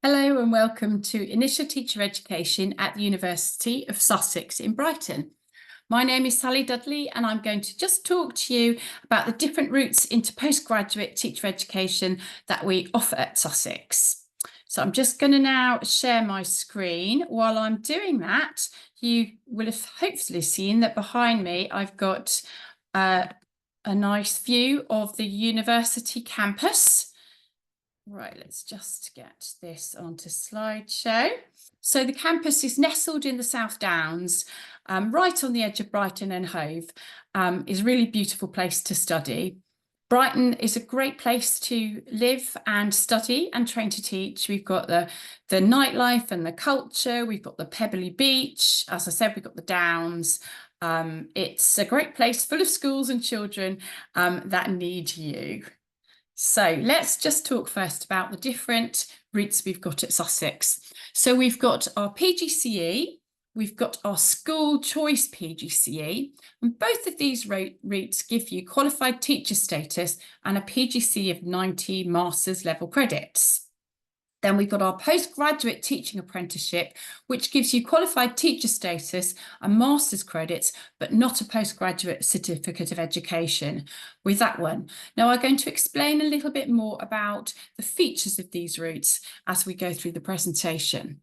Hello and welcome to Initial Teacher Education at the University of Sussex in Brighton. My name is Sally Dudley and I'm going to just talk to you about the different routes into postgraduate teacher education that we offer at Sussex. So I'm just going to now share my screen. While I'm doing that, you will have hopefully seen that behind me I've got a nice view of the university campus. Right, let's just get this onto slideshow. So the campus is nestled in the South Downs, right on the edge of Brighton and Hove. Is a really beautiful place to study. Brighton is a great place to live and study and train to teach. We've got the nightlife and the culture. We've got the Pebbly Beach. As I said, we've got the Downs. It's a great place full of schools and children that need you. So let's just talk first about the different routes we've got at Sussex. So we've got our PGCE, we've got our school choice PGCE, and both of these routes give you qualified teacher status and a PGCE of 90 master's level credits. Then we've got our postgraduate teaching apprenticeship, which gives you qualified teacher status and master's credits, but not a postgraduate certificate of education with that one. Now, I'm going to explain a little bit more about the features of these routes as we go through the presentation.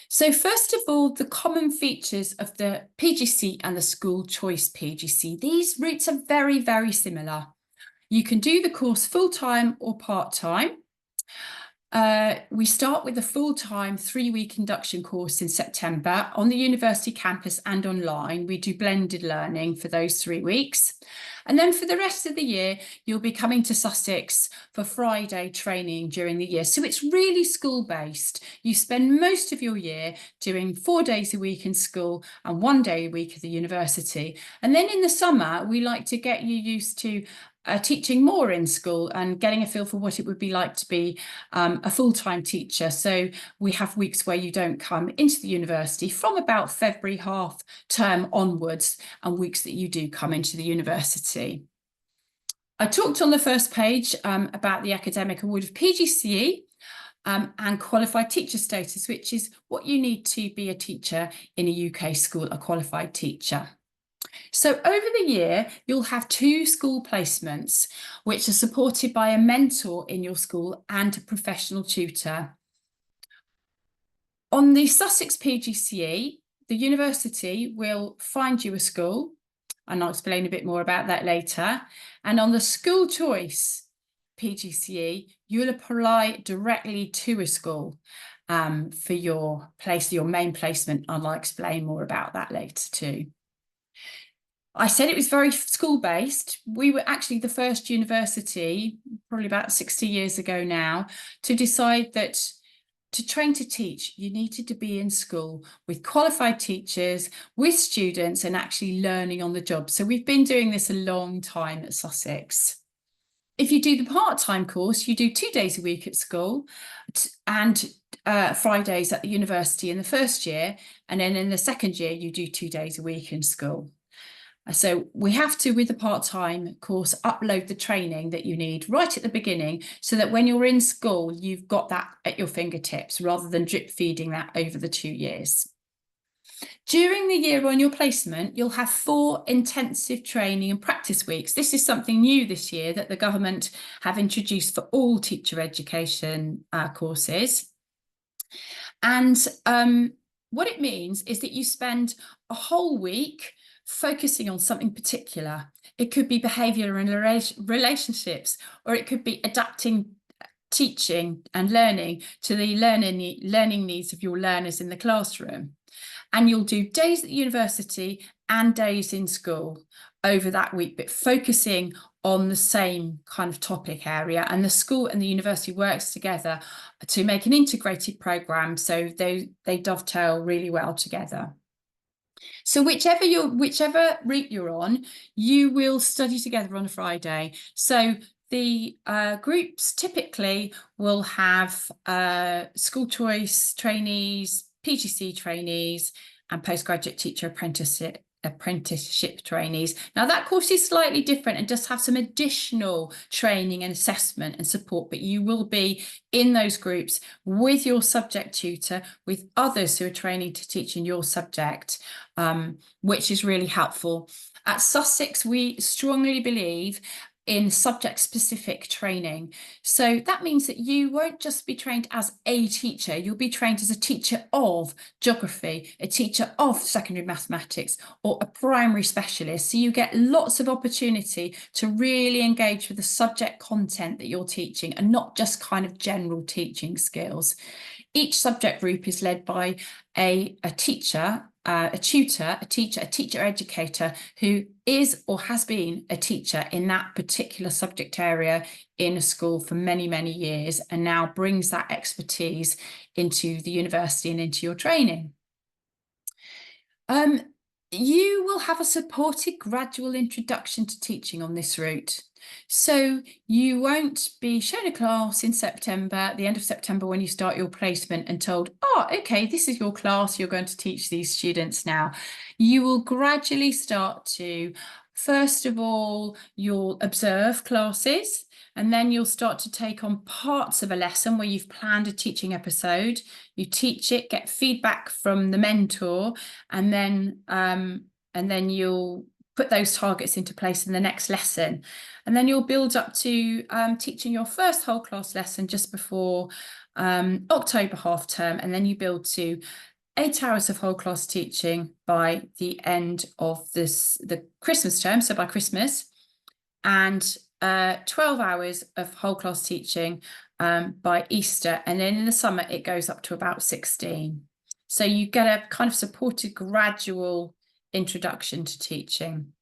So first of all, the common features of the PGC and the school choice PGC. These routes are very, very similar. You can do the course full-time or part-time. We start with a full-time 3-week induction course in September on the university campus and online. We do blended learning for those 3 weeks. And then for the rest of the year, you'll be coming to Sussex for Friday training during the year. So it's really school-based. You spend most of your year doing 4 days a week in school and 1 day a week at the university. And then in the summer, we like to get you used to teaching more in school and getting a feel for what it would be like to be a full-time teacher. So we have weeks where you don't come into the university from about February half term onwards, and weeks that you do come into the university. I talked on the first page about the academic award of PGCE and qualified teacher status, which is what you need to be a teacher in a UK school, a qualified teacher. So over the year, you'll have 2 school placements, which are supported by a mentor in your school and a professional tutor. On the Sussex PGCE, the university will find you a school, and I'll explain a bit more about that later. And on the school choice PGCE, you'll apply directly to a school for your main placement, and I'll explain more about that later too. I said it was very school-based. We were actually the first university, probably about 60 years ago now, to decide that to train to teach, you needed to be in school with qualified teachers, with students, and actually learning on the job. So we've been doing this a long time at Sussex. If you do the part-time course, you do 2 days a week at school and Fridays at the university in the first year. And then in the second year, you do 2 days a week in school. So we have to, with the part-time course, upload the training that you need right at the beginning so that when you're in school, you've got that at your fingertips rather than drip feeding that over the 2 years. During the year on your placement, you'll have 4 intensive training and practice weeks. This is something new this year that the government have introduced for all teacher education courses. And what it means is that you spend a whole week focusing on something particular. It could be behaviour and relationships, or it could be adapting teaching and learning to the learning needs of your learners in the classroom. And you'll do days at the university and days in school over that week, but focusing on the same kind of topic area. And the school and the university works together to make an integrated programme, so they dovetail really well together. So whichever route you're on, you will study together on a Friday. So the groups typically will have school choice trainees, PGC trainees, and postgraduate teacher apprenticeship apprenticeship trainees. Now that course is slightly different and does have some additional training and assessment and support, but you will be in those groups with your subject tutor, with others who are training to teach in your subject, which is really helpful. At Sussex, we strongly believe in subject-specific training. So that means that you won't just be trained as a teacher, you'll be trained as a teacher of geography, a teacher of secondary mathematics, or a primary specialist. So you get lots of opportunity to really engage with the subject content that you're teaching and not just kind of general teaching skills. Each subject group is led by a teacher, a tutor, a teacher educator who is or has been a teacher in that particular subject area in a school for many, many years, and now brings that expertise into the university and into your training. You will have a supported gradual introduction to teaching on this route. So you won't be shown a class in September, at the end of September when you start your placement, and told, oh, okay, this is your class, you're going to teach these students now. You will gradually start to, first of all, you'll observe classes, and then you'll start to take on parts of a lesson where you've planned a teaching episode. You teach it, get feedback from the mentor, and then you'll put those targets into place in the next lesson. And then you'll build up to teaching your first whole class lesson just before October half term, and then you build to 8 hours of whole class teaching by the end of the Christmas term, so by Christmas, and 12 hours of whole class teaching by Easter, and then in the summer it goes up to about 16. So you get a kind of supported gradual introduction to teaching.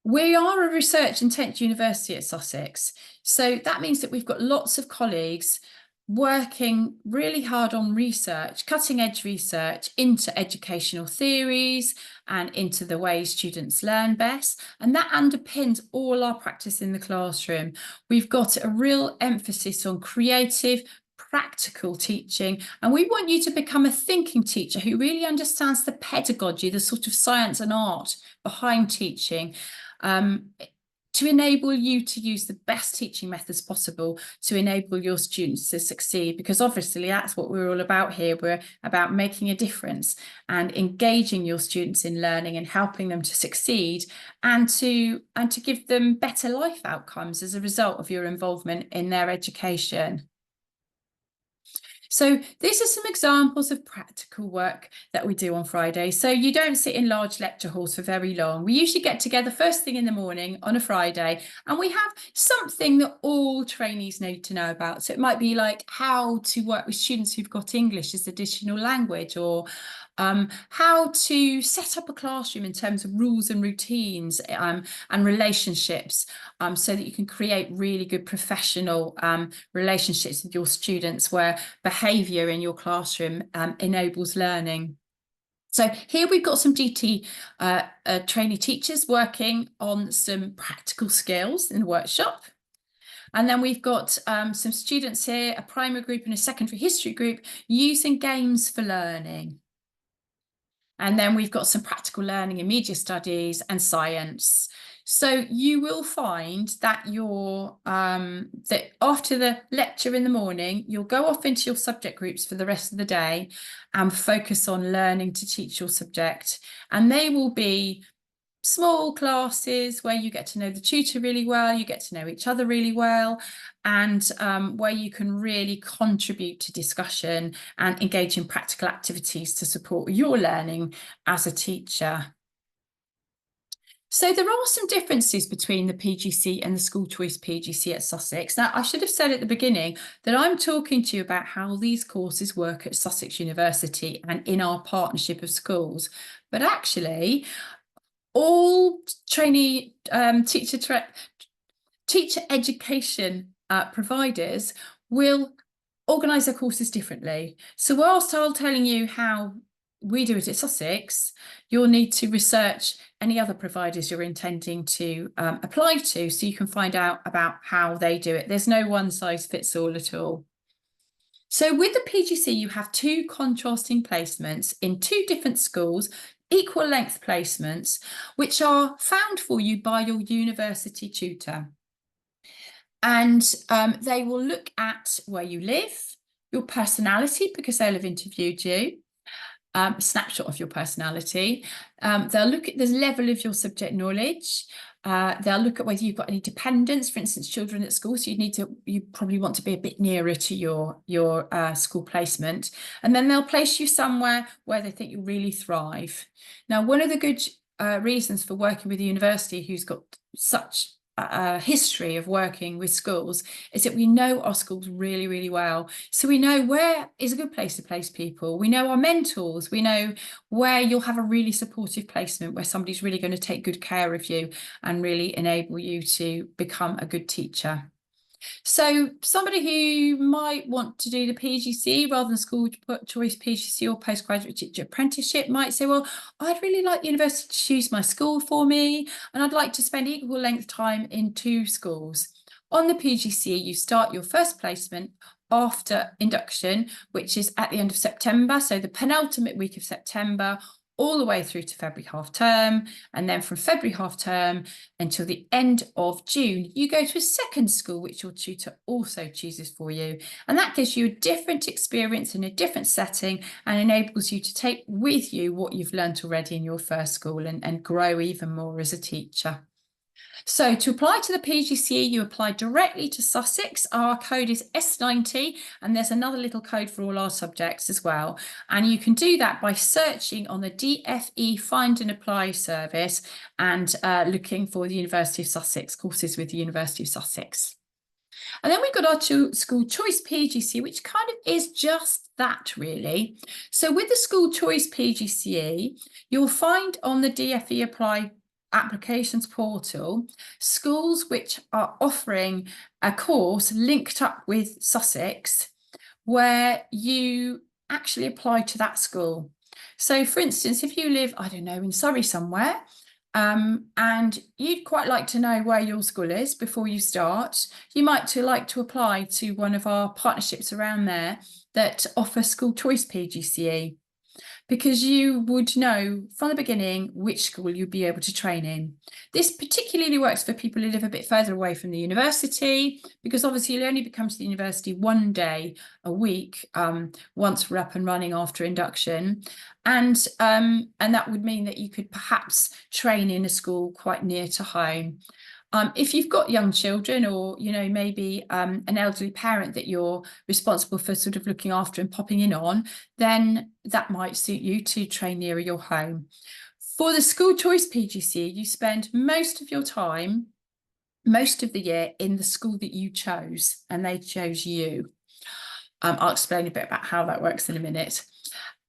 We are a research intent university at Sussex, so that means that we've got lots of colleagues working really hard on research, cutting edge research into educational theories and into the ways students learn best. And that underpins all our practice in the classroom. We've got a real emphasis on creative, practical teaching, and we want you to become a thinking teacher who really understands the pedagogy, the sort of science and art behind teaching, to enable you to use the best teaching methods possible to enable your students to succeed, because obviously that's what we're all about here. We're about making a difference and engaging your students in learning and helping them to succeed and to give them better life outcomes as a result of your involvement in their education. So these are some examples of practical work that we do on Friday. So you don't sit in large lecture halls for very long. We usually get together first thing in the morning on a Friday, and we have something that all trainees need to know about. So it might be like how to work with students who've got English as additional language, or how to set up a classroom in terms of rules and routines and relationships, so that you can create really good professional relationships with your students where behaviour in your classroom enables learning. So here we've got some GT trainee teachers working on some practical skills in the workshop. And then we've got some students here, a primary group and a secondary history group, using games for learning. And then we've got some practical learning in media studies and science. So you will find that that after the lecture in the morning, you'll go off into your subject groups for the rest of the day and focus on learning to teach your subject. And they will be small classes where you get to know the tutor really well, you get to know each other really well, and where you can really contribute to discussion and engage in practical activities to support your learning as a teacher. So there are some differences between the PGC and the School Choice PGC at Sussex. Now, I should have said at the beginning that I'm talking to you about how these courses work at Sussex University and in our partnership of schools. But actually, all trainee teacher education providers will organise their courses differently. So whilst I'm telling you how we do it at Sussex, you'll need to research any other providers you're intending to apply to, so you can find out about how they do it. There's no one size fits all at all. So with the PGC, you have two contrasting placements in two different schools, equal length placements, which are found for you by your university tutor. And they will look at where you live, your personality, because they'll have interviewed you, a snapshot of your personality. They'll look at the level of your subject knowledge. They'll look at whether you've got any dependents, for instance, children at school. So you probably want to be a bit nearer to your school placement. And then they'll place you somewhere where they think you'll really thrive. Now, one of the good reasons for working with a university who's got such a history of working with schools is that we know our schools really, really well. So we know where is a good place to place people. We know our mentors. We know where you'll have a really supportive placement, where somebody's really going to take good care of you and really enable you to become a good teacher. So somebody who might want to do the PGCE rather than school choice PGCE or postgraduate teacher apprenticeship might say, well, I'd really like the university to choose my school for me, and I'd like to spend equal length time in 2 schools. On the PGCE, you start your first placement after induction, which is at the end of September, so the penultimate week of September, all the way through to February half term, and then from February half term until the end of June, you go to a second school, which your tutor also chooses for you. And that gives you a different experience in a different setting and enables you to take with you what you've learnt already in your first school and grow even more as a teacher. So to apply to the PGCE, you apply directly to Sussex. Our code is S90, and there's another little code for all our subjects as well. And you can do that by searching on the DFE Find and Apply service and looking for the University of Sussex, courses with the University of Sussex. And then we've got our school choice PGCE, which kind of is just that, really. So with the school choice PGCE, you'll find on the DFE Apply applications portal schools which are offering a course linked up with Sussex where you actually apply to that school. So for instance, if you live, I don't know, in Surrey somewhere, and you'd quite like to know where your school is before you start, you might like to apply to one of our partnerships around there that offer school choice PGCE, because you would know from the beginning which school you'd be able to train in. This particularly works for people who live a bit further away from the university, because obviously you'll only come to the university 1 day a week once we're up and running after induction. And that would mean that you could perhaps train in a school quite near to home. If you've got young children, or maybe an elderly parent that you're responsible for sort of looking after and popping in on, then that might suit you to train nearer your home. For the school choice PGCE, you spend most of your time, most of the year, in the school that you chose, and they chose you. I'll explain a bit about how that works in a minute.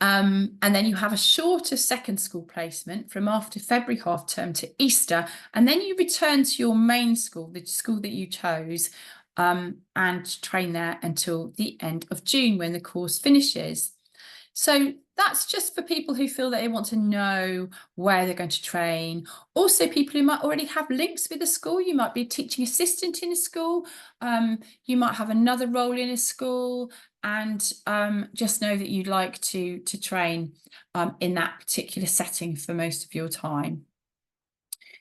And then you have a shorter second school placement from after February half term to Easter, and then you return to your main school, the school that you chose, and train there until the end of June when the course finishes. So that's just for people who feel that they want to know where they're going to train. Also, people who might already have links with the school. You might be a teaching assistant in a school. You might have another role in a school, and just know that you'd like to train in that particular setting for most of your time.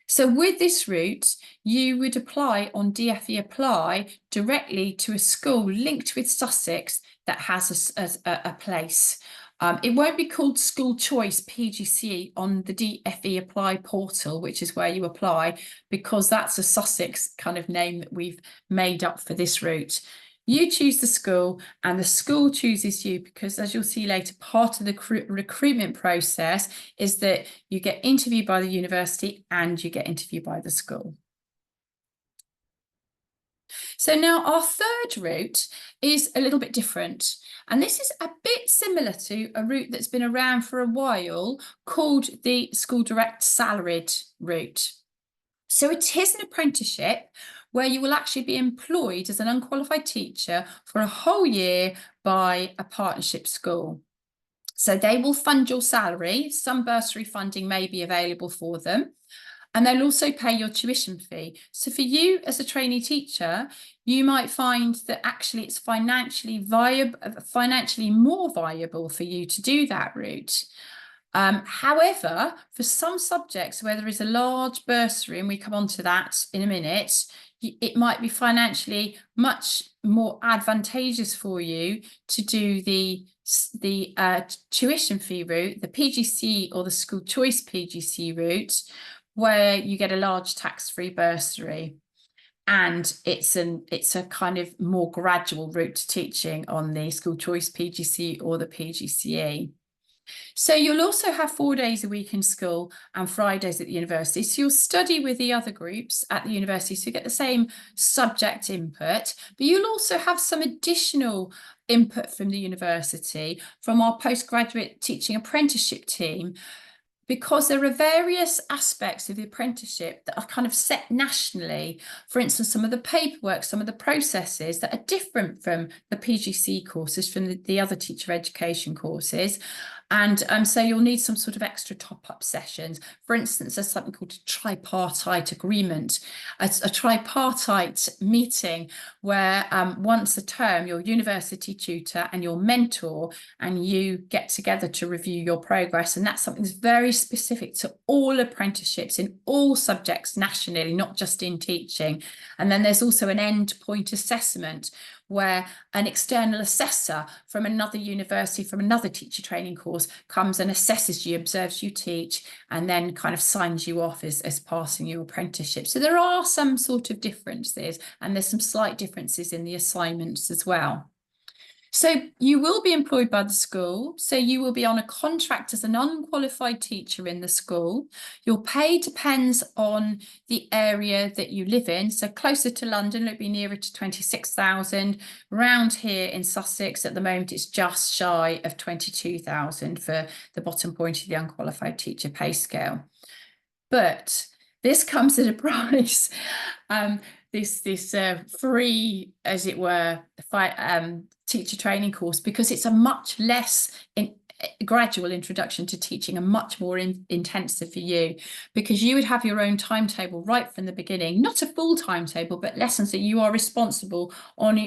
So with this route, you would apply on DFE Apply directly to a school linked with Sussex that has a place. It won't be called School Choice PGCE on the DFE Apply portal, which is where you apply, because that's a Sussex kind of name that we've made up for this route. You choose the school and the school chooses you, because as you'll see later, part of the recruitment process is that you get interviewed by the university and you get interviewed by the school. So now our third route is a little bit different. And this is a bit similar to a route that's been around for a while called the School Direct Salaried route. So it is an apprenticeship where you will actually be employed as an unqualified teacher for a whole year by a partnership school. So they will fund your salary. Some bursary funding may be available for them. And they'll also pay your tuition fee. So for you as a trainee teacher, you might find that actually it's financially more viable for you to do that route. However, for some subjects where there is a large bursary, and we come on to that in a minute, it might be financially much more advantageous for you to do the tuition fee route, the PGC or the school choice PGC route, where you get a large tax-free bursary. And it's a kind of more gradual route to teaching on the school choice PGC or the PGCE. So you'll also have 4 days a week in school and Fridays at the university. So you'll study with the other groups at the university, so you get the same subject input, but you'll also have some additional input from the university, from our postgraduate teaching apprenticeship team, because there are various aspects of the apprenticeship that are kind of set nationally. For instance, some of the paperwork, some of the processes that are different from the PGC courses, from the other teacher education courses. And so you'll need some sort of extra top-up sessions. For instance, there's something called a tripartite agreement, a tripartite meeting where once a term, your university tutor and your mentor and you get together to review your progress. And that's something that's very specific to all apprenticeships in all subjects nationally, not just in teaching. And then there's also an endpoint assessment where an external assessor from another university, from another teacher training course, comes and assesses you, observes you teach, and then kind of signs you off as passing your apprenticeship. So there are some sort of differences, and there's some slight differences in the assignments as well. So you will be employed by the school. So you will be on a contract as an unqualified teacher in the school. Your pay depends on the area that you live in. So closer to London, it'll be nearer to 26,000. Around here in Sussex, at the moment, it's just shy of 22,000 for the bottom point of the unqualified teacher pay scale. But this comes at a price. This free, as it were, teacher training course, because it's a much less gradual introduction to teaching and much more intensive for you, because you would have your own timetable right from the beginning, not a full timetable, but lessons that you are responsible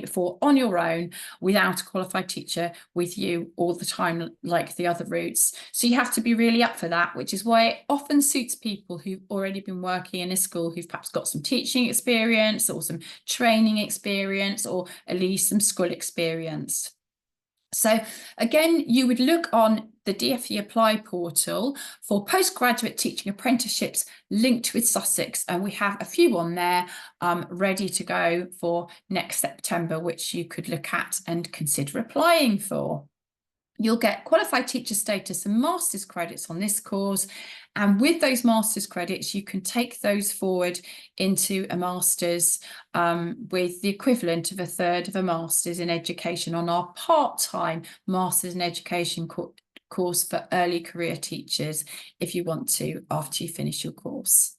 for on your own, without a qualified teacher with you all the time like the other routes. So you have to be really up for that, which is why it often suits people who've already been working in a school, who've perhaps got some teaching experience or some training experience, or at least some school experience. So again, you would look on the DfE Apply portal for postgraduate teaching apprenticeships linked with Sussex, and we have a few on there ready to go for next September, which you could look at and consider applying for. You'll get qualified teacher status and master's credits on this course. And with those master's credits, you can take those forward into a master's with the equivalent of a third of a master's in education on our part-time master's in education course for early career teachers, if you want to, after you finish your course.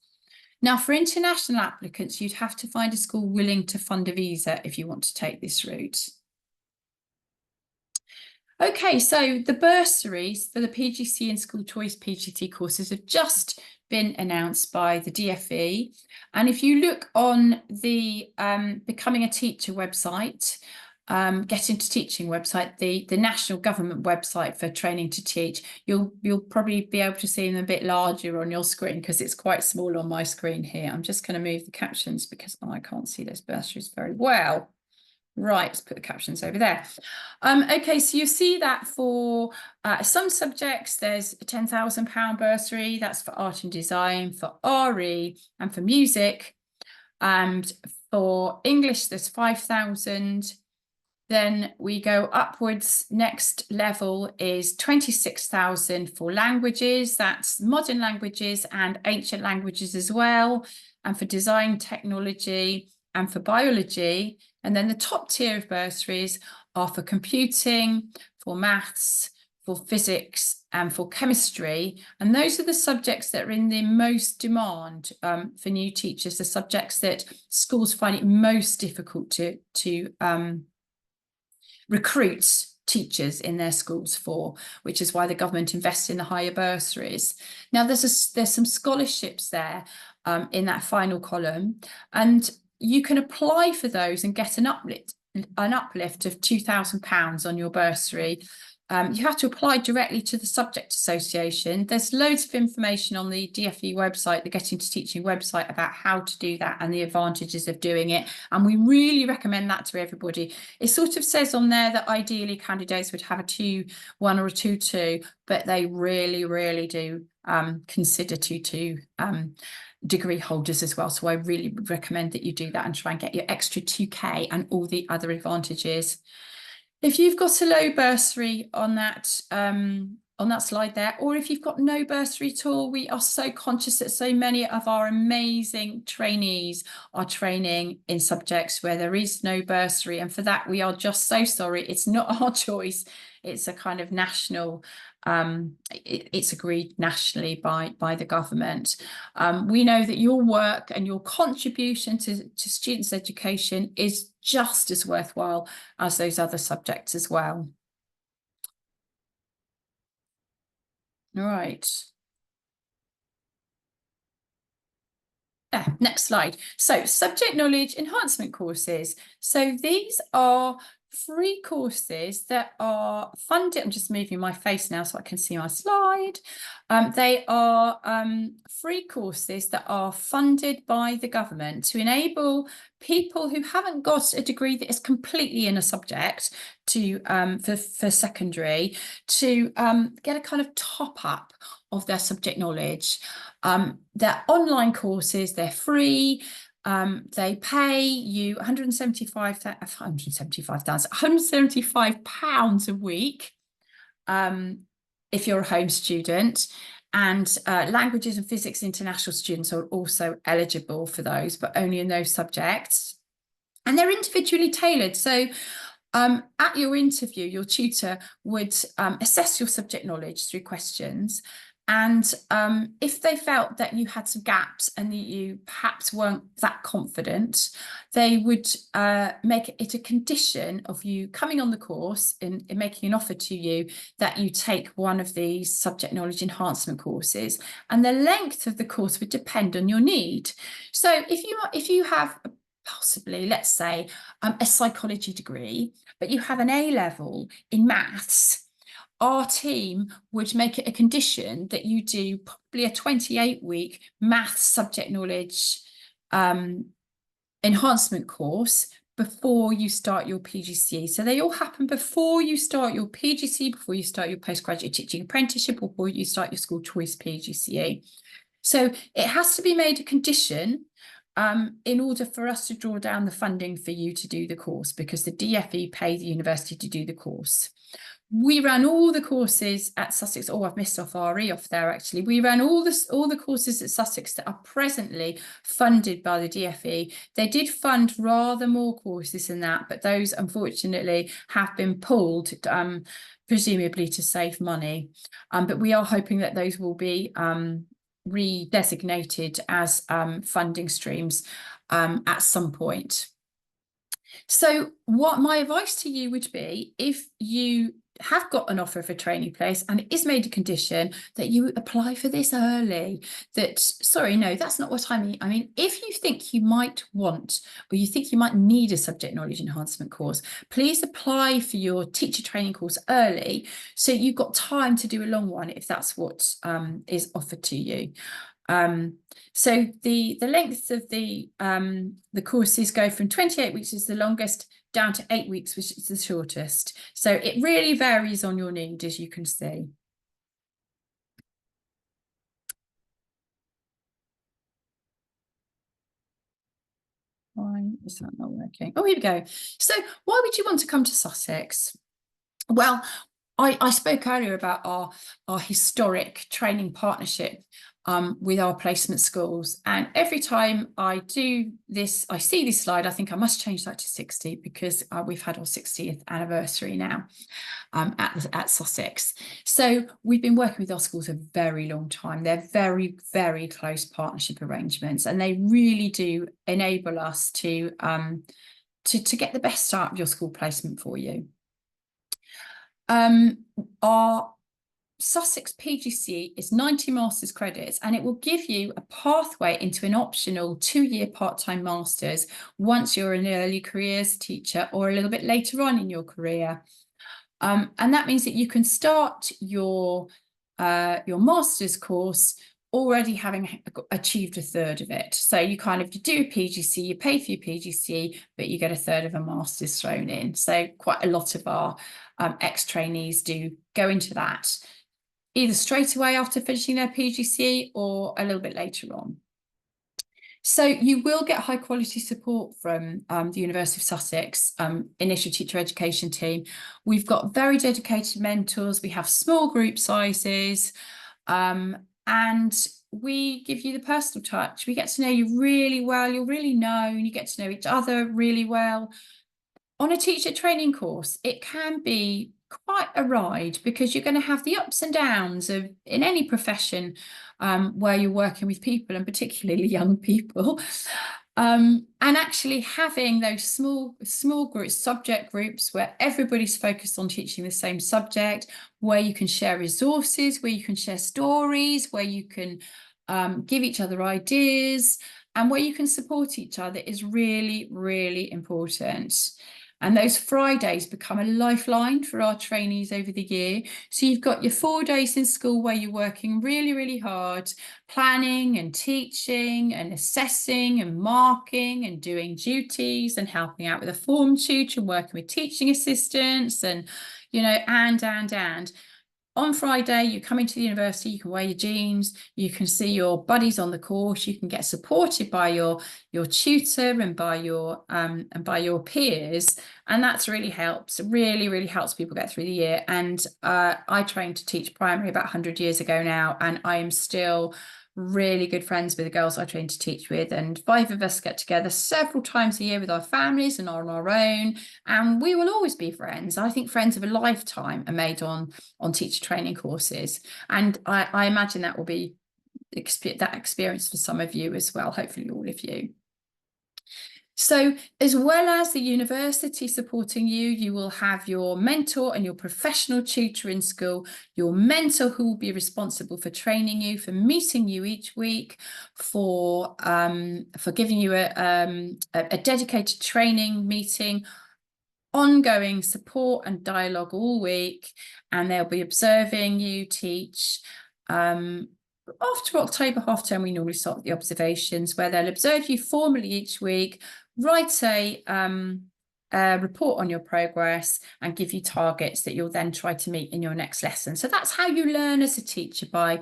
Now, for international applicants, you'd have to find a school willing to fund a visa if you want to take this route. Okay, so the bursaries for the PGC and school choice PGT courses have just been announced by the DfE. And if you look on the Becoming a Teacher website, Get Into Teaching website, the national government website for training to teach, you'll probably be able to see them a bit larger on your screen, because it's quite small on my screen here. I'm just going to move the captions because I can't see those bursaries very well. Right, let's put the captions over there. Okay, so you see that for some subjects, there's a £10,000 bursary. That's for art and design, for RE, and for music. And for English, there's 5,000. Then we go upwards. Next level is 26,000 for languages. That's modern languages and ancient languages as well. And for design, technology, and for biology. And then the top tier of bursaries are for computing, for maths, for physics, and for chemistry. And those are the subjects that are in the most demand for new teachers, the subjects that schools find it most difficult to recruit teachers in their schools for, which is why the government invests in the higher bursaries. Now, there's some scholarships there in that final column, and you can apply for those and get an uplift of £2,000 on your bursary. You have to apply directly to the subject association. There's loads of information on the DfE website, the Getting to Teaching website, about how to do that and the advantages of doing it. And we really recommend that to everybody. It sort of says on there that ideally candidates would have a 2-1 or a 2-2, but they really, really do consider 2-2 degree holders as well. So I really would recommend that you do that and try and get your extra 2K and all the other advantages. If you've got a low bursary on that slide there, or if you've got no bursary at all, we are so conscious that so many of our amazing trainees are training in subjects where there is no bursary. And for that, we are just so sorry. It's not our choice. It's a kind of national, it's agreed nationally by the government. We know that your work and your contribution to students' education is just as worthwhile as those other subjects as well. All right. Next slide. So subject knowledge enhancement courses. So these are free courses that are funded. I'm just moving my face now so I can see my slide. They are free courses that are funded by the government to enable people who haven't got a degree that is completely in a subject to for secondary to get a kind of top up of their subject knowledge. They're online courses, they're free. They pay you £175 a week if you're a home student. And languages and physics international students are also eligible for those, but only in those subjects. And they're individually tailored. So at your interview, your tutor would assess your subject knowledge through questions. And if they felt that you had some gaps and that you perhaps weren't that confident, they would make it a condition of you coming on the course in making an offer to you that you take one of these subject knowledge enhancement courses. And the length of the course would depend on your need. So if you have possibly, let's say, a psychology degree, but you have an A-level in maths, our team would make it a condition that you do probably a 28-week maths subject knowledge enhancement course before you start your PGCE. So they all happen before you start your PGCE, before you start your postgraduate teaching apprenticeship, or before you start your school choice PGCE. So it has to be made a condition in order for us to draw down the funding for you to do the course, because the DfE pay the university to do the course. We ran all the courses at Sussex. Oh, I've missed off RE off there, actually. We ran all the courses at Sussex that are presently funded by the DfE. They did fund rather more courses than that, but those, unfortunately, have been pulled, presumably to save money. But we are hoping that those will be redesignated as funding streams at some point. So what my advice to you would be, if you have got an offer of a training place and it is made a condition that you apply for this early, sorry, no, that's not what I mean. I mean, if you think you might want, or you think you might need a subject knowledge enhancement course, please apply for your teacher training course early, so you've got time to do a long one if that's what is offered to you. So the length of the courses go from 28 weeks is the longest down to 8 weeks, which is the shortest. So it really varies on your need, as you can see. Why is that not working? Oh, here we go. So why would you want to come to Sussex? Well, I spoke earlier about our historic training partnership with our placement schools. And every time I do this, I see this slide, I think I must change that to 60, because we've had our 60th anniversary now at Sussex. So we've been working with our schools a very long time. They're very, very close partnership arrangements, and they really do enable us to get the best out of your school placement for you. Our Sussex PGCE is 90 master's credits, and it will give you a pathway into an optional 2-year part-time master's once you're an early careers teacher or a little bit later on in your career. And that means that you can start your master's course already having achieved a third of it. So you do a PGC, you pay for your PGC, but you get a third of a master's thrown in. So quite a lot of our ex-trainees do go into that either straight away after finishing their PGC or a little bit later on. So you will get high quality support from the University of Sussex initial teacher education team. We've got very dedicated mentors. We have small group sizes, and we give you the personal touch. We get to know you really well. You're really known. You get to know each other really well. On a teacher training course, it can be quite a ride because you're going to have the ups and downs of in any profession where you're working with people, and particularly young people. And actually having those small groups, subject groups, where everybody's focused on teaching the same subject, where you can share resources, where you can share stories, where you can give each other ideas, and where you can support each other is really, really important. And those Fridays become a lifeline for our trainees over the year. So you've got your 4 days in school where you're working really, really hard, planning and teaching and assessing and marking and doing duties and helping out with a form tutor and working with teaching assistants and, and. On Friday, you come into the university, you can wear your jeans, you can see your buddies on the course, you can get supported by your tutor and by your peers, and that's really helps. It really, really helps people get through the year. And I trained to teach primary about 100 years ago now, and I am still really good friends with the girls I trained to teach with, and 5 of us get together several times a year with our families and on our own, and we will always be friends. I think friends of a lifetime are made on teacher training courses, and I imagine that will be that experience for some of you as well, hopefully all of you. So as well as the university supporting you, you will have your mentor and your professional tutor in school, your mentor who will be responsible for training you, for meeting you each week, for giving you a dedicated training meeting, ongoing support and dialogue all week, and they'll be observing you teach. After October half term, we normally start the observations where they'll observe you formally each week, write a report on your progress and give you targets that you'll then try to meet in your next lesson. So that's how you learn as a teacher, by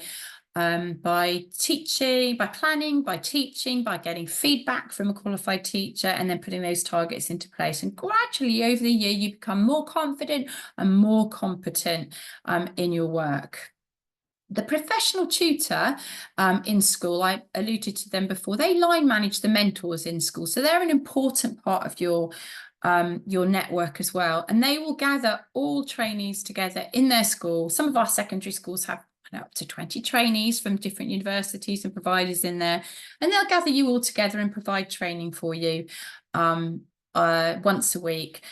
teaching, by planning, by teaching, by getting feedback from a qualified teacher, and then putting those targets into place. And gradually over the year, you become more confident and more competent in your work. The professional tutor in school, I alluded to them before, they line manage the mentors in school. So they're an important part of your network as well. And they will gather all trainees together in their school. Some of our secondary schools have up to 20 trainees from different universities and providers in there. And they'll gather you all together and provide training for you once a week.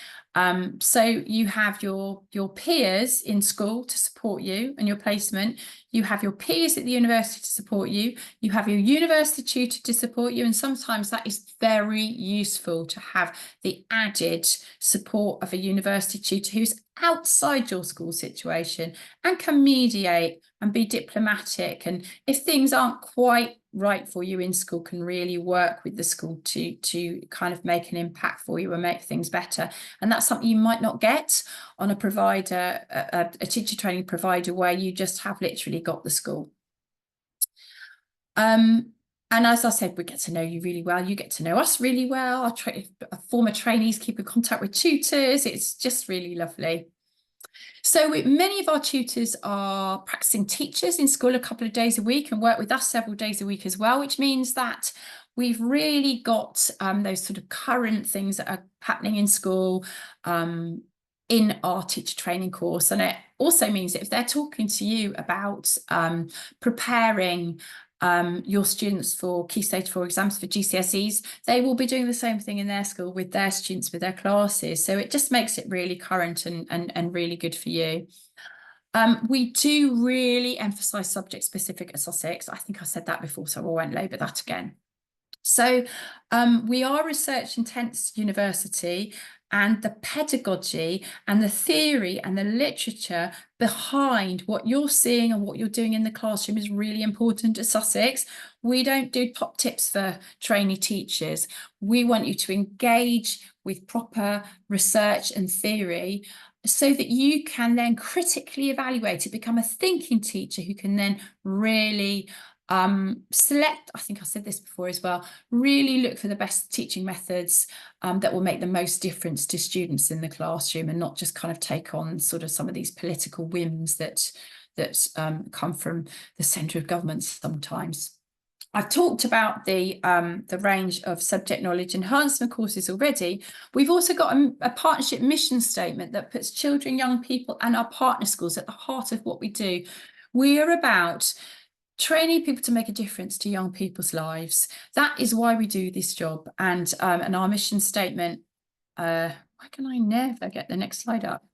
So you have your peers in school to support you and your placement. You have your peers at the university to support you. You have your university tutor to support you. And sometimes that is very useful to have the added support of a university tutor who's outside your school situation and can mediate and be diplomatic. And if things aren't quite right for you in school, can really work with the school to kind of make an impact for you and make things better. And that's something you might not get on a provider, a teacher training provider, where you just have literally got the school. And as I said, we get to know you really well. You get to know us really well. Our former trainees keep in contact with tutors. It's just really lovely. So many of our tutors are practicing teachers in school a couple of days a week and work with us several days a week as well, which means that we've really got those sort of current things that are happening in school in our teacher training course. And it also means that if they're talking to you about preparing your students for Key Stage 4 exams for GCSEs, they will be doing the same thing in their school with their students, with their classes. So it just makes it really current and really good for you. We do really emphasise subject specific at Sussex. I think I said that before, so I won't labour that again. So we are a research intense university. and the pedagogy and the theory and the literature behind what you're seeing and what you're doing in the classroom is really important at Sussex. We don't do top tips for trainee teachers. We want you to engage with proper research and theory so that you can then critically evaluate it, become a thinking teacher who can then really select, I think I said this before as well, really look for the best teaching methods that will make the most difference to students in the classroom, and not just kind of take on sort of some of these political whims that come from the centre of government sometimes. I've talked about the range of subject knowledge enhancement courses already. We've also got a partnership mission statement that puts children, young people and our partner schools at the heart of what we do. We are about training people to make a difference to young people's lives. That is why we do this job. And our mission statement, why can I never get the next slide up?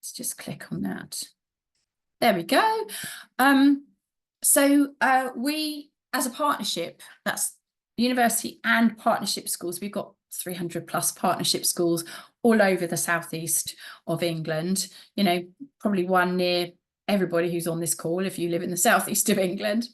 Let's just click on that. There we go. So we, as a partnership, that's university and partnership schools, we've got 300 plus partnership schools all over the southeast of England, you know, probably one near everybody who's on this call if you live in the southeast of England.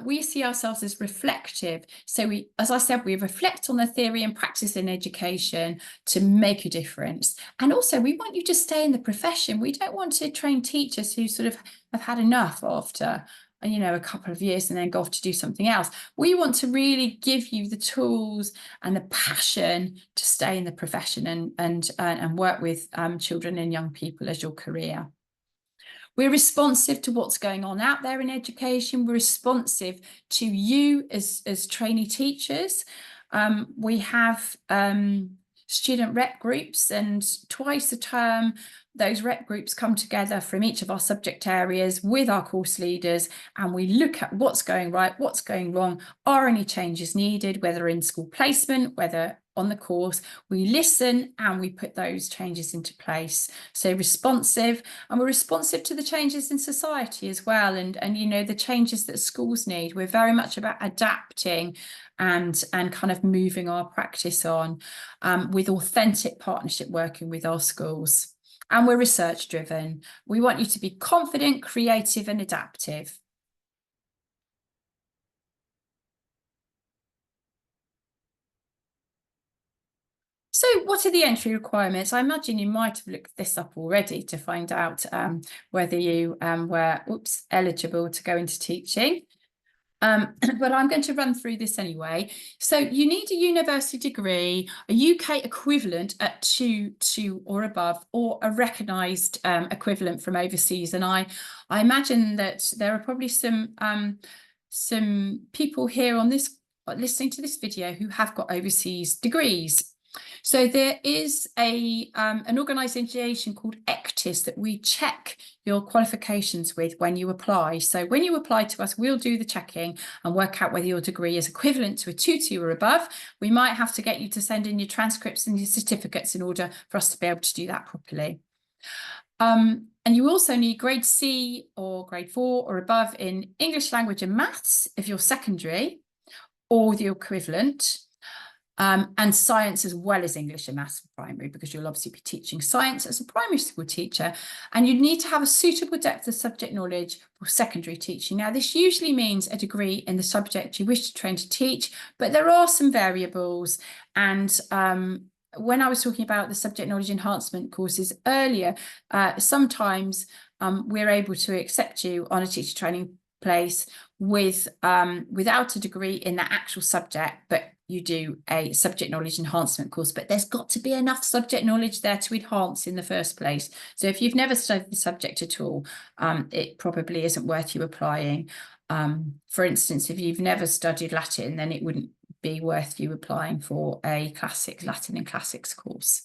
We see ourselves as reflective. So we, as I said, we reflect on the theory and practice in education to make a difference. And also we want you to stay in the profession. We don't want to train teachers who sort of have had enough after, you know, a couple of years and then go off to do something else. We want to really give you the tools and the passion to stay in the profession and work with children and young people as your career. We're responsive to what's going on out there in education. We're responsive to you as trainee teachers. We have student rep groups, and twice a term, those rep groups come together from each of our subject areas with our course leaders, and we look at what's going right, what's going wrong, are any changes needed, whether in school placement, whether on the course. We listen and we put those changes into place. So responsive, and we're responsive to the changes in society as well, and you know, the changes that schools need. We're very much about adapting and kind of moving our practice on with authentic partnership working with our schools. And we're research driven. We want you to be confident, creative and adaptive. So what are the entry requirements? I imagine you might have looked this up already to find out whether you were eligible to go into teaching. But I'm going to run through this anyway. So you need a university degree, a UK equivalent at 2 or above, or a recognised equivalent from overseas. And I imagine that there are probably some people here on this listening to this video who have got overseas degrees. So there is an organisation called ECTIS that we check your qualifications with when you apply. So when you apply to us, we'll do the checking and work out whether your degree is equivalent to a 2 or above. We might have to get you to send in your transcripts and your certificates in order for us to be able to do that properly. And you also need grade C or grade 4 or above in English language and maths if you're secondary, or the equivalent. And science as well as English and maths for primary, because you'll obviously be teaching science as a primary school teacher, and you need to have a suitable depth of subject knowledge for secondary teaching. Now, this usually means a degree in the subject you wish to train to teach, but there are some variables. And when I was talking about the subject knowledge enhancement courses earlier, sometimes we're able to accept you on a teacher training place with without a degree in that actual subject, but you do a subject knowledge enhancement course. But there's got to be enough subject knowledge there to enhance in the first place. So if you've never studied the subject at all, it probably isn't worth you applying. For instance, if you've never studied Latin, then it wouldn't be worth you applying for a classics, Latin and classics course.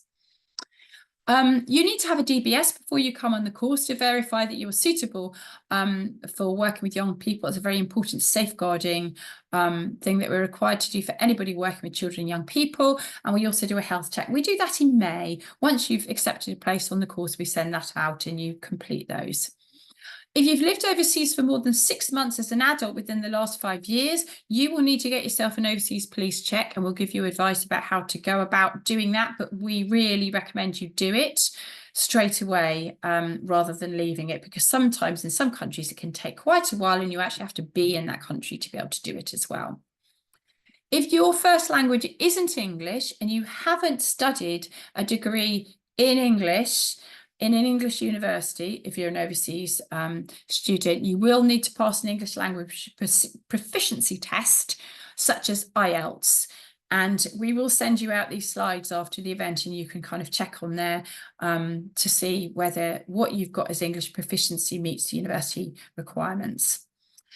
You need to have a DBS before you come on the course to verify that you're suitable for working with young people. It's a very important safeguarding thing that we're required to do for anybody working with children and young people. And we also do a health check. We do that in May. Once you've accepted a place on the course, we send that out and you complete those. If you've lived overseas for more than 6 months as an adult within the last 5 years, you will need to get yourself an overseas police check, and we'll give you advice about how to go about doing that. But we really recommend you do it straight away rather than leaving it, because sometimes in some countries it can take quite a while and you actually have to be in that country to be able to do it as well. If your first language isn't English and you haven't studied a degree in English in an English university, if you're an overseas student, you will need to pass an English language proficiency test, such as IELTS. And we will send you out these slides after the event, and you can kind of check on there to see whether what you've got as English proficiency meets the university requirements.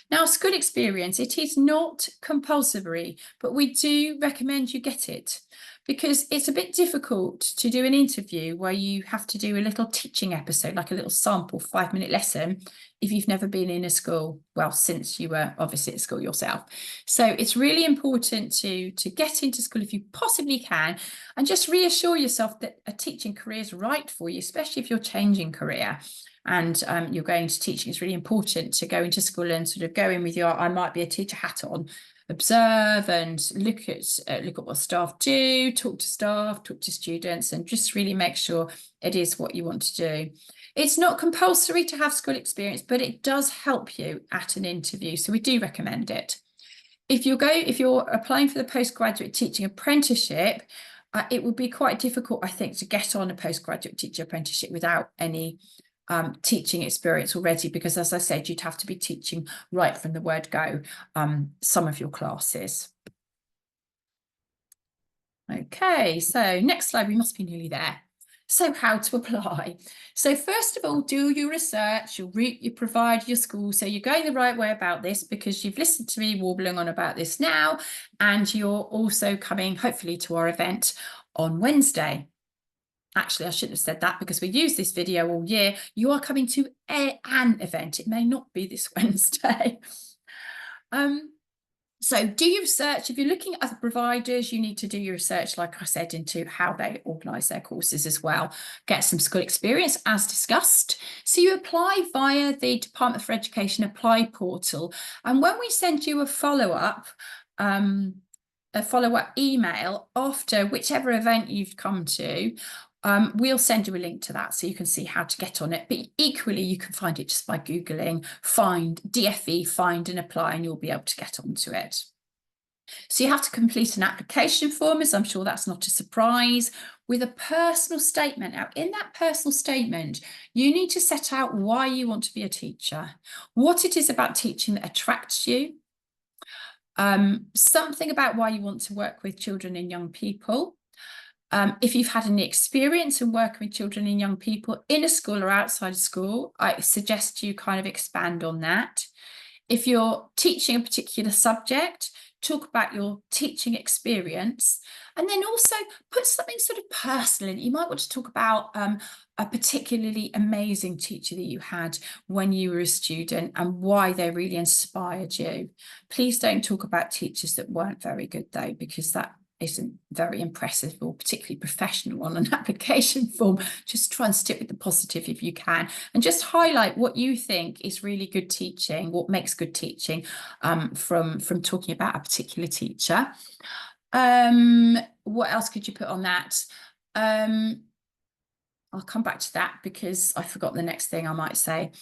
Now, school experience, it is not compulsory, but we do recommend you get it, because it's a bit difficult to do an interview where you have to do a little teaching episode, like a little sample 5-minute lesson, if you've never been in a school, well, since you were obviously at school yourself. So it's really important to get into school if you possibly can, and just reassure yourself that a teaching career is right for you, especially if you're changing career and you're going to teaching. It's really important to go into school and sort of go in with your I might be a teacher hat on, observe and look at what staff do, talk to staff, talk to students, and just really make sure it is what you want to do. It's not compulsory to have school experience, but it does help you at an interview, so we do recommend it. If you're applying for the postgraduate teaching apprenticeship, it would be quite difficult, I think, to get on a postgraduate teacher apprenticeship without any teaching experience already, because, as I said, you'd have to be teaching right from the word go some of your classes. Okay, so next slide, we must be nearly there. So how to apply? So first of all, do your research, your route you provide, your school. So you're going the right way about this, because you've listened to me warbling on about this now, and you're also coming hopefully to our event on Wednesday. Actually, I shouldn't have said that, because we use this video all year. You are coming to an event. It may not be this Wednesday. So do your research. If you're looking at other providers, you need to do your research, like I said, into how they organise their courses as well. Get some school experience, as discussed. So you apply via the Department for Education Apply portal. And when we send you a follow-up email after whichever event you've come to, we'll send you a link to that so you can see how to get on it. But equally, you can find it just by Googling find DFE, find and apply, and you'll be able to get onto it. So you have to complete an application form, as I'm sure that's not a surprise, with a personal statement. Now, in that personal statement, you need to set out why you want to be a teacher, what it is about teaching that attracts you, something about why you want to work with children and young people. If you've had any experience in working with children and young people in a school or outside of school, I suggest you kind of expand on that. If you're teaching a particular subject, talk about your teaching experience, and then also put something sort of personal in it. You might want to talk about a particularly amazing teacher that you had when you were a student and why they really inspired you. Please don't talk about teachers that weren't very good, though, because that isn't very impressive or particularly professional on an application form. Just try and stick with the positive if you can, and just highlight what you think is really good teaching, what makes good teaching from talking about a particular teacher. What else could you put on that? I'll come back to that because I forgot the next thing I might say.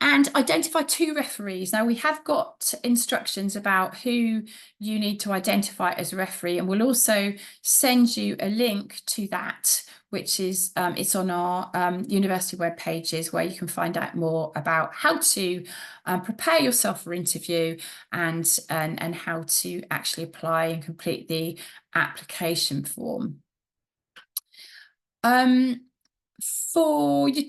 And identify 2 referees. Now, we have got instructions about who you need to identify as a referee, and we'll also send you a link to that, which is it's on our university web pages, where you can find out more about how to prepare yourself for interview and how to actually apply and complete the application form.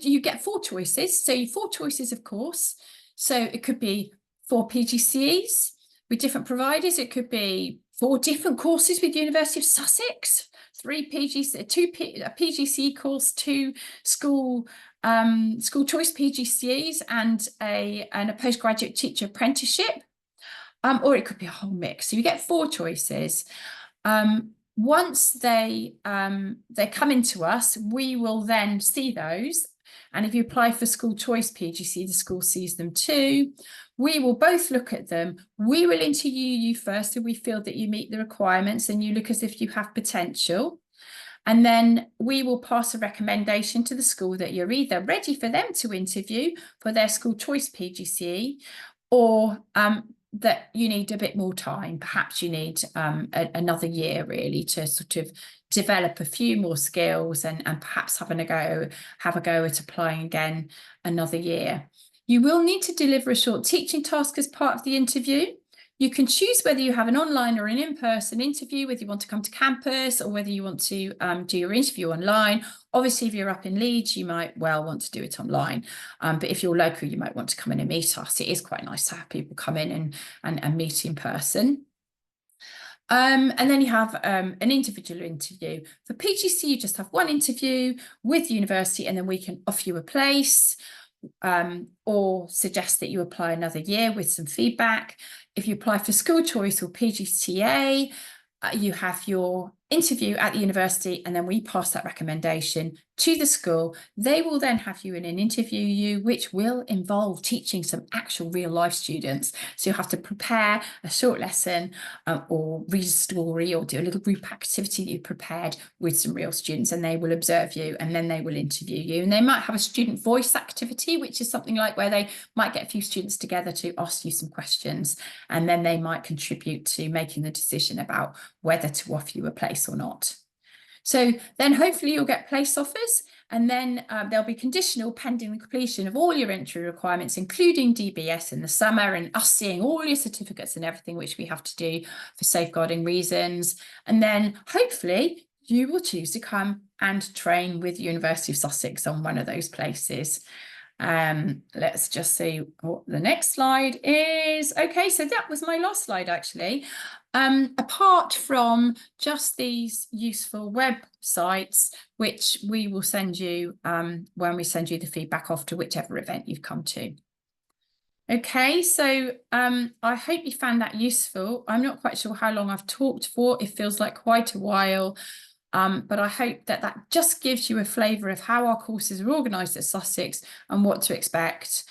You get 4 choices. So 4 choices, of course. So it could be 4 PGCEs with different providers. It could be 4 different courses with University of Sussex, 3 PGC, a PGCE course, 2 school choice PGCEs, and a postgraduate teacher apprenticeship. Or it could be a whole mix. So you get 4 choices. Once they come into us, we will then see those, And if you apply for school choice PGCE, the school sees them too. We will both look at them. We will interview you first if we feel that you meet the requirements and you look as if you have potential. And then we will pass a recommendation to the school that you're either ready for them to interview for their school choice PGCE, or that you need a bit more time. Perhaps you need another year really to sort of develop a few more skills and perhaps have a go at applying again another year. You will need to deliver a short teaching task as part of the interview. You can choose whether you have an online or an in-person interview, whether you want to come to campus or whether you want to do your interview online. Obviously, if you're up in Leeds, you might well want to do it online. But if you're local, you might want to come in and meet us. It is quite nice to have people come in and meet in person. And then you have an individual interview. For PGC, you just have one interview with the university, and then we can offer you a place or suggest that you apply another year with some feedback. If you apply for school choice or PGCE, you have your interview at the university, and then we pass that recommendation to the school. They will then have you in and interview you, which will involve teaching some actual real life students. So you have to prepare a short lesson or read a story or do a little group activity that you prepared with some real students, and they will observe you and then they will interview you. And they might have a student voice activity, which is something like where they might get a few students together to ask you some questions, and then they might contribute to making the decision about whether to offer you a place or not. So then hopefully you'll get place offers, and then they'll be conditional pending the completion of all your entry requirements, including DBS in the summer and us seeing all your certificates and everything which we have to do for safeguarding reasons. And then hopefully you will choose to come and train with University of Sussex on one of those places. Let's just see what the next slide is. Okay, so that was my last slide actually. Apart from just these useful websites, which we will send you when we send you the feedback off to whichever event you've come to. Okay, so I hope you found that useful. I'm not quite sure how long I've talked for. It feels like quite a while. But I hope that that just gives you a flavour of how our courses are organised at Sussex and what to expect.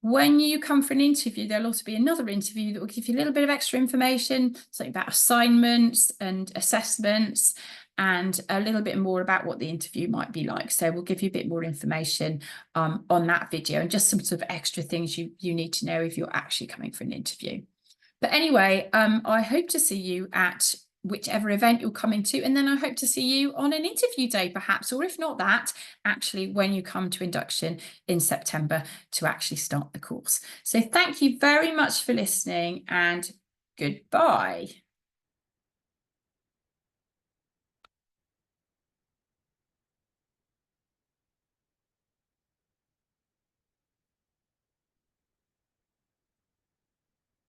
When you come for an interview, there'll also be another interview that will give you a little bit of extra information, something about assignments and assessments, and a little bit more about what the interview might be like. So we'll give you a bit more information on that video and just some sort of extra things you need to know if you're actually coming for an interview. But anyway, I hope to see you at whichever event you're coming to, and then I hope to see you on an interview day perhaps, or if not that, actually when you come to induction in September to actually start the course. So thank you very much for listening, and goodbye.